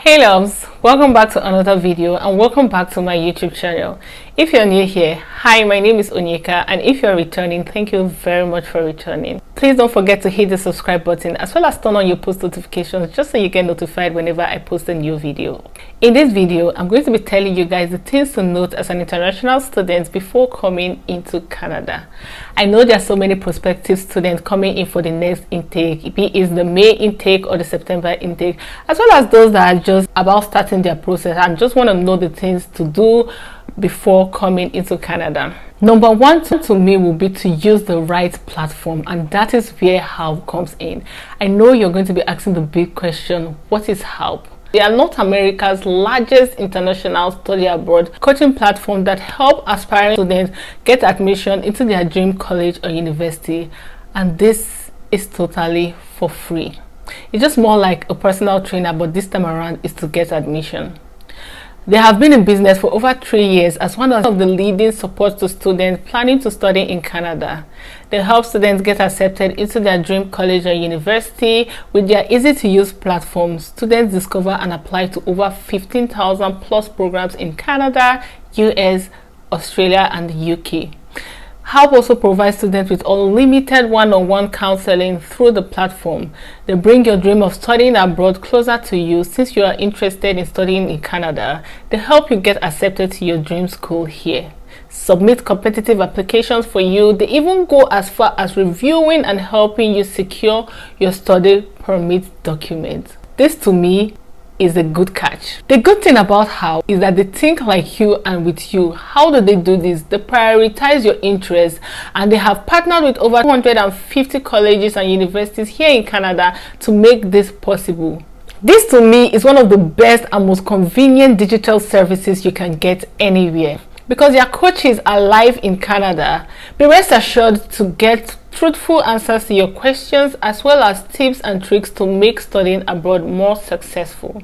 Hey loves, welcome back to another video and welcome back to my YouTube channel. If you're new here, hi, my name is Onyeka, and if you're returning, thank you very much for returning. Please don't forget to hit the subscribe button as well as turn on your post notifications just so you get notified whenever I post a new video. In this video, I'm going to be telling you guys the things to note as an international student before coming into Canada. I know there are so many prospective students coming in for the next intake, be it the May intake or the September intake, as well as those that are just about starting their process and just want to know the things to do before coming into Canada. Number one to me will be to use the right platform, and that is where HALP comes in. I know you're going to be asking the big question, what is HALP? They are North America's largest international study abroad coaching platform that help aspiring students get admission into their dream college or university, and this is totally for free. It's just more like a personal trainer, but this time around is to get admission. They have been in business for over 3 years as one of the leading support to students planning to study in Canada. They help students get accepted into their dream college or university. With their easy-to-use platforms, students discover and apply to over 15,000 plus programs in Canada, US, Australia, and the UK. HALP also provides students with unlimited one-on-one counseling through the platform. They bring your dream of studying abroad closer to you since you are interested in studying in Canada. They help you get accepted to your dream school here. Submit competitive applications for you. They even go as far as reviewing and helping you secure your study permit documents. This to me is a good catch. The good thing about HALP is that they think like you and with you. How do they do this? They prioritize your interests, and they have partnered with over 250 colleges and universities here in Canada to make this possible. This to me is one of the best and most convenient digital services you can get anywhere. Because their coaches are live in Canada, be rest assured to get truthful answers to your questions as well as tips and tricks to make studying abroad more successful.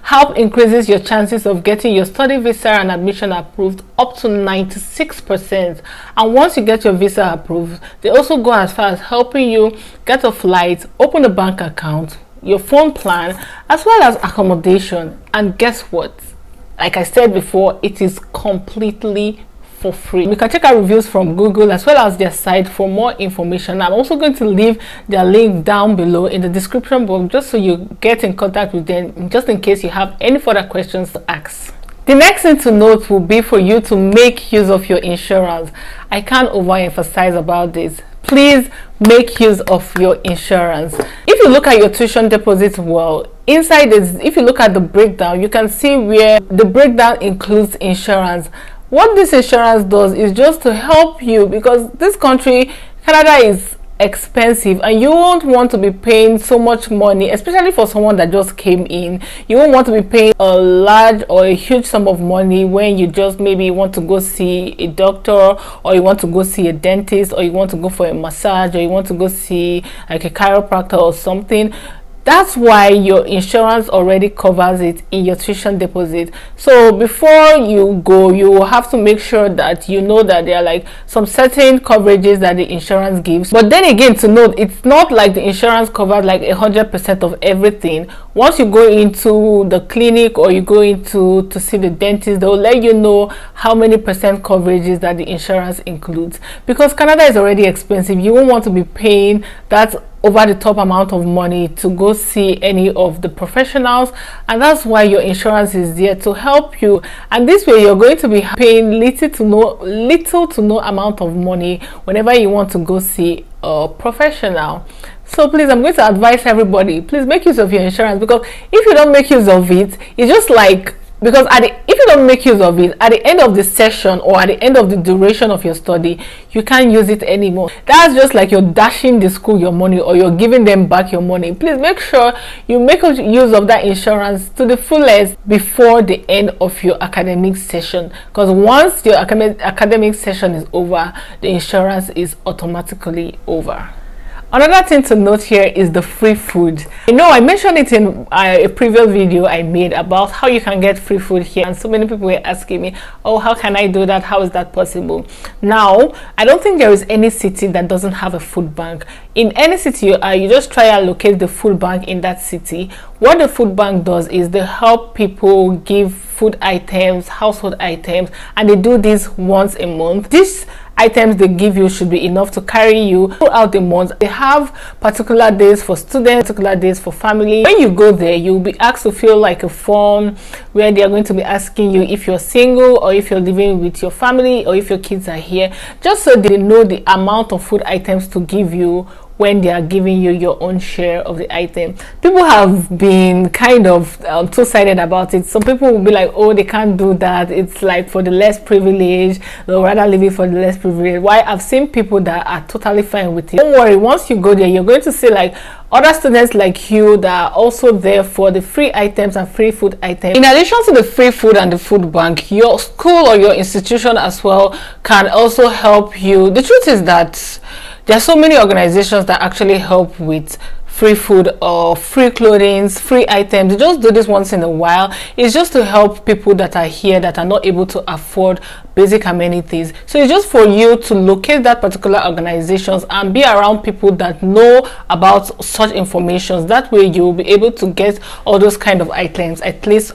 HALP increases your chances of getting your study visa and admission approved up to 96%. And once you get your visa approved, they also go as far as helping you get a flight, open a bank account, your phone plan, as well as accommodation. And guess what? Like I said before, it is completely for free. You can check out reviews from Google as well as their site for more information. I'm also going to leave their link down below in the description box just so you get in contact with them just in case you have any further questions to ask. The next thing to note will be for you to make use of your insurance. I can't overemphasize about this. Please make use of your insurance. If you look at your tuition deposit, well, inside this, if you look at the breakdown, you can see where the breakdown includes insurance. What this insurance does is just to help you, because this country, Canada, is expensive and you won't want to be paying so much money, especially for someone that just came in. You won't want to be paying a large or a huge sum of money when you just maybe want to go see a doctor, or you want to go see a dentist, or you want to go for a massage, or you want to go see like a chiropractor or something. That's why your insurance already covers it in your tuition deposit. So before you go, you will have to make sure that you know that there are like some certain coverages that the insurance gives. But then again, to note, it's not like the insurance covers like 100% of everything. Once you go into the clinic or you go into to see the dentist, they'll let you know how many percent coverages that the insurance includes. Because Canada is already expensive, you won't want to be paying that over the top amount of money to go see any of the professionals, and that's why your insurance is there to help you. And this way you're going to be paying little to no amount of money whenever you want to go see a professional. So please, I'm going to advise everybody, please make use of your insurance, because if you don't make use of it, it's just like, because if you don't make use of it at the end of the session or at the end of the duration of your study, you can't use it anymore. That's just like you're dashing the school your money, or you're giving them back your money. Please make sure you make use of that insurance to the fullest before the end of your academic session, because once your academic session is over, the insurance is automatically over. Another thing to note here is the free food. I know I mentioned it in a previous video I made about how you can get free food here, and so many people were asking me, oh, how can I do that? How is that possible? Now, I don't think there is any city that doesn't have a food bank. In any city you are, you just try and locate the food bank in that city. What the food bank does is they help people give food items, household items, and they do this once a month. These items they give you should be enough to carry you throughout the month. They have particular days for students, particular days for family. When you go there, you'll be asked to fill like a form where they are going to be asking you if you're single or if you're living with your family or if your kids are here, just so they know the amount of food items to give you when they are giving you your own share of the item. People have been kind of two-sided about it. Some people will be like, oh, they can't do that, it's like for the less privileged, they'll rather leave it for the less privileged. Why, I've seen people that are totally fine with it. Don't worry, once you go there, you're going to see like other students like you that are also there for the free items and free food items. In addition to the free food and the food bank, your school or your institution as well can also help you. The truth is that there are so many organizations that actually help with free food or free clothing, free items. They just do this once in a while. It's just to help people that are here that are not able to afford basic amenities. So it's just for you to locate that particular organizations and be around people that know about such information. That way you'll be able to get all those kind of items at least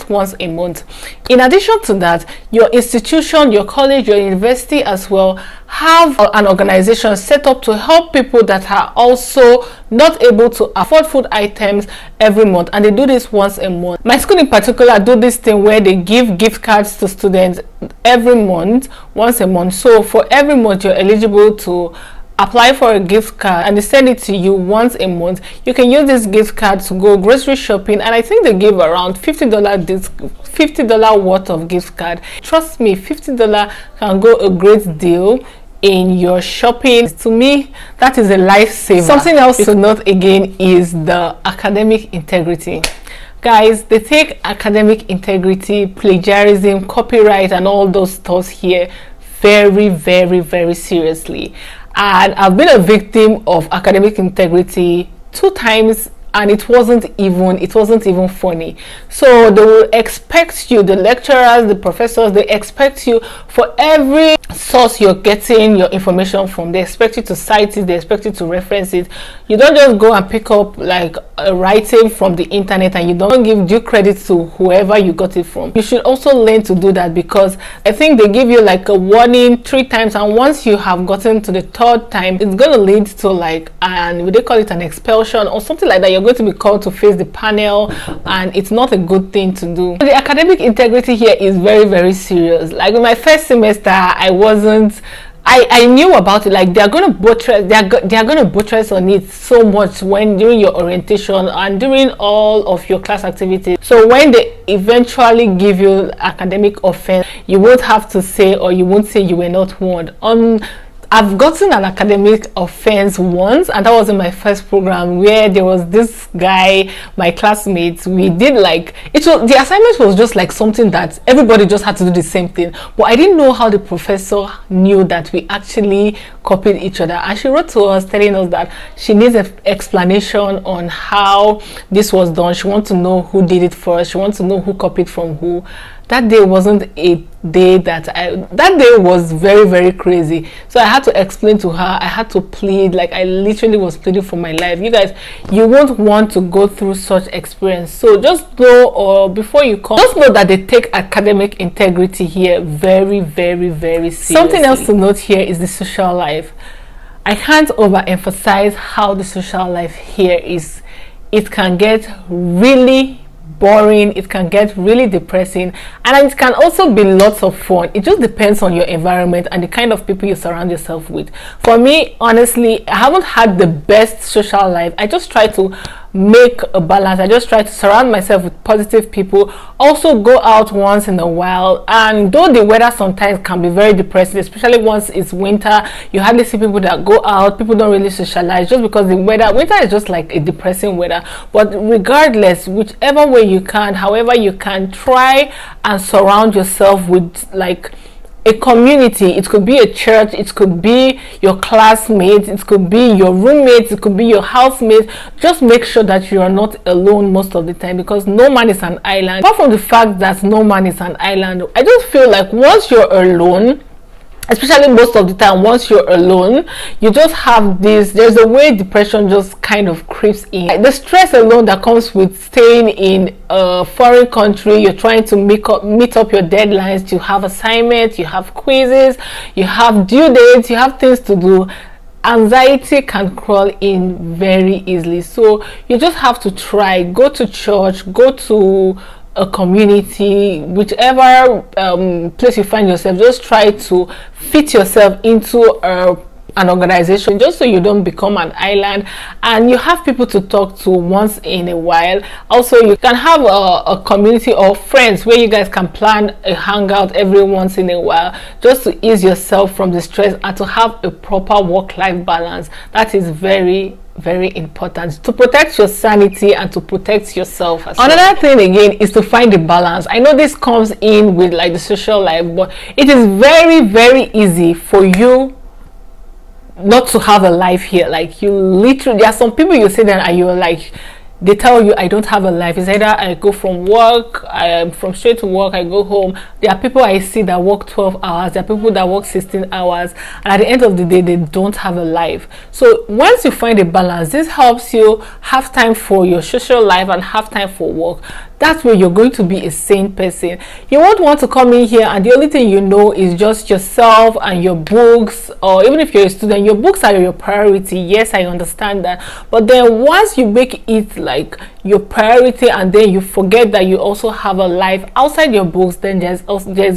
once a month. In addition to that, your institution, your college, your university as well have an organization set up to help people that are also not able to afford food items every month, and they do this once a month. My school in particular do this thing where they give gift cards to students every month, once a month. So for every month you're eligible to apply for a gift card and they send it to you once a month. You can use this gift card to go grocery shopping, and I think they give around $50 worth of gift card. Trust me, $50 can go a great deal in your shopping. To me, that is a lifesaver. Something else to note again is the academic integrity. Guys, they take academic integrity, plagiarism, copyright and all those stuff here very, very, very seriously. And I've been a victim of academic integrity 2 times, and it wasn't even funny. So they will expect you, the lecturers, the professors, they expect you for every source you're getting your information from, they expect you to cite it, they expect you to reference it. You don't just go and pick up like a writing from the internet and you don't give due credit to whoever you got it from. You should also learn to do that, because I think they give you like a warning 3 times, and once you have gotten to the 3rd time, it's going to lead to like they call it an expulsion or something like that. You're going to be called to face the panel, and it's not a good thing to do. The academic integrity here is very, very serious. Like in my first semester, I knew about it. Like they're gonna buttress on it so much when during your orientation and during all of your class activities. So when they eventually give you academic offense, you won't have to say, or you won't say you were not warned. I've gotten an academic offense once, and that was in my first program, where there was this guy, my classmates, we did like, the assignment was just like something that everybody just had to do the same thing, but I didn't know how the professor knew that we actually copied each other, and she wrote to us telling us that she needs an explanation on how this was done. She wants to know who did it first, she wants to know who copied from who. That day wasn't a day that day was very, very crazy. So I had to explain to her, I had to plead, like I literally was pleading for my life. You guys, you won't want to go through such experience. So just know, or before you come, just know that they take academic integrity here very, very, very seriously. Something else to note here is the social life. I can't overemphasize how the social life here is. It can get really boring, it can get really depressing, and it can also be lots of fun. It just depends on your environment and the kind of people you surround yourself with. For me, honestly, I haven't had the best social life. I just try to make a balance. I just try to surround myself with positive people, also go out once in a while. And though the weather sometimes can be very depressing, especially once it's winter, you hardly see people that go out. People don't really socialize just because the winter is just like a depressing weather. But regardless, whichever way you can, however you can, try and surround yourself with like a community. It could be a church, it could be your classmates, it could be your roommates, it could be your housemates. Just make sure that you are not alone most of the time, because no man is an island. Apart from the fact that no man is an island, I just feel like once you're alone, especially most of the time, once you're alone, you just have this, there's a way depression just kind of creeps in. The stress alone that comes with staying in a foreign country, you're trying to meet up your deadlines, you have assignments, you have quizzes, you have due dates, you have things to do. Anxiety can crawl in very easily. So you just have to try, go to church, go to a community, whichever place you find yourself, just try to fit yourself into an organization, just so you don't become an island, and you have people to talk to once in a while. Also, you can have a community of friends where you guys can plan a hangout every once in a while, just to ease yourself from the stress and to have a proper work-life balance. That is very important to protect your sanity and to protect yourself as well. Another thing again is to find the balance. I know this comes in with like the social life, but it is very easy for you not to have a life here. Like, you literally, there are some people you sit there and you're like, they tell you, I don't have a life. It's either I go from work, from straight to work, I go home. There are people I see that work 12 hours. There are people that work 16 hours. And at the end of the day, they don't have a life. So once you find a balance, this helps you have time for your social life and have time for work. That's where you're going to be a sane person. You won't want to come in here and the only thing you know is just yourself and your books, or even if you're a student, your books are your priority. Yes, I understand that. But then once you make it like your priority and then you forget that you also have a life outside your books, then there's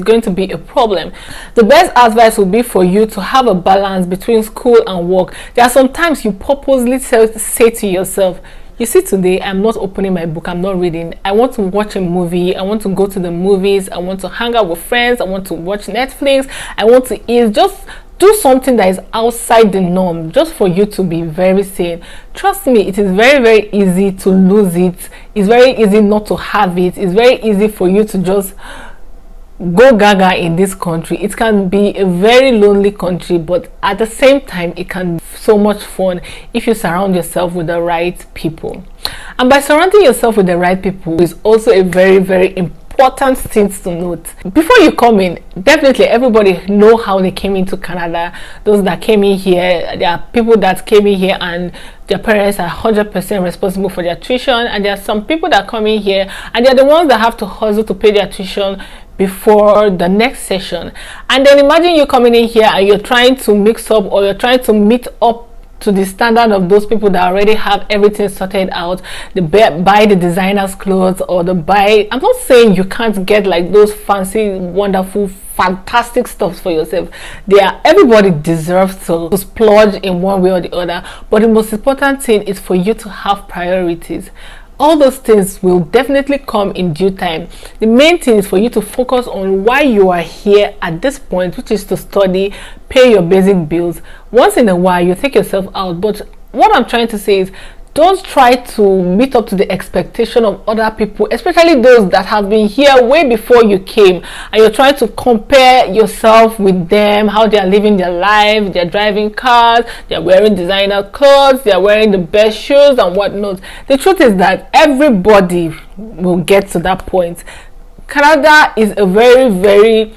going to be a problem. The best advice would be for you to have a balance between school and work. There are some times you purposely say to yourself, you see, today I'm not opening my book, I'm not reading. I want to watch a movie, I want to go to the movies, I want to hang out with friends, I want to watch Netflix, I want to eat. Just do something that is outside the norm, just for you to be very sane. Trust me, it is very easy to lose it. It's very easy not to have it. It's very easy for you to just go gaga in this country. It can be a very lonely country, but at the same time it can be so much fun if you surround yourself with the right people. And by surrounding yourself with the right people is also a very important thing to note. Before you come in, definitely everybody know how they came into Canada. Those that came in here, there are people that came in here and their parents are 100% responsible for their tuition, and there are some people that come in here and they're the ones that have to hustle to pay their tuition before the next session. And then imagine you coming in here and you're trying to mix up, or you're trying to meet up to the standard of those people that already have everything sorted out. They buy the designer's clothes, or the buy, I'm not saying you can't get like those fancy, wonderful, fantastic stuff for yourself. Everybody deserves to splurge in one way or the other, but the most important thing is for you to have priorities. All those things will definitely come in due time. The main thing is for you to focus on why you are here at this point, which is to study, pay your basic bills. Once in a while you take yourself out, but what I'm trying to say is, don't try to meet up to the expectation of other people, especially those that have been here way before you came, and you're trying to compare yourself with them, how they are living their life, they're driving cars, they're wearing designer clothes, they're wearing the best shoes and whatnot. The truth is that everybody will get to that point. Canada is a very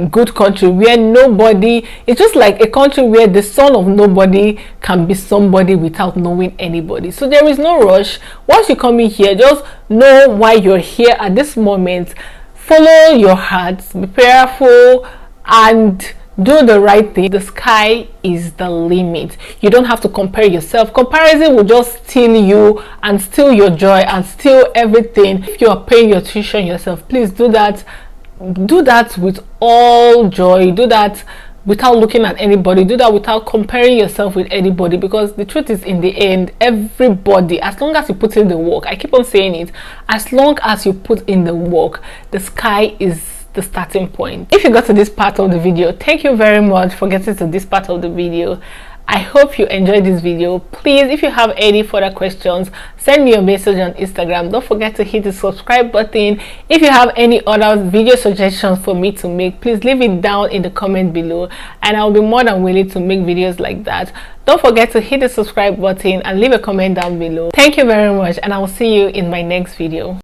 good country where nobody, it's just like a country where the son of nobody can be somebody without knowing anybody. So there is no rush. Once you come in here, just know why you're here at this moment. Follow your heart, be prayerful, and do the right thing. The sky is the limit. You don't have to compare yourself. Comparison will just steal you and steal your joy and steal everything. If you are paying your tuition yourself, please do that with all joy. Do that without looking at anybody. Do that without comparing yourself with anybody, because the truth is, in the end, everybody, as long as you put in the work, I keep on saying it, as long as you put in the work, the sky is the starting point. If you got to this part of the video, thank you very much for getting to this part of the video. I hope you enjoyed this video. Please, if you have any further questions, send me a message on Instagram. Don't forget to hit the subscribe button. If you have any other video suggestions for me to make, please leave it down in the comment below, and I'll be more than willing to make videos like that. Don't forget to hit the subscribe button and leave a comment down below. Thank you very much, and I will see you in my next video.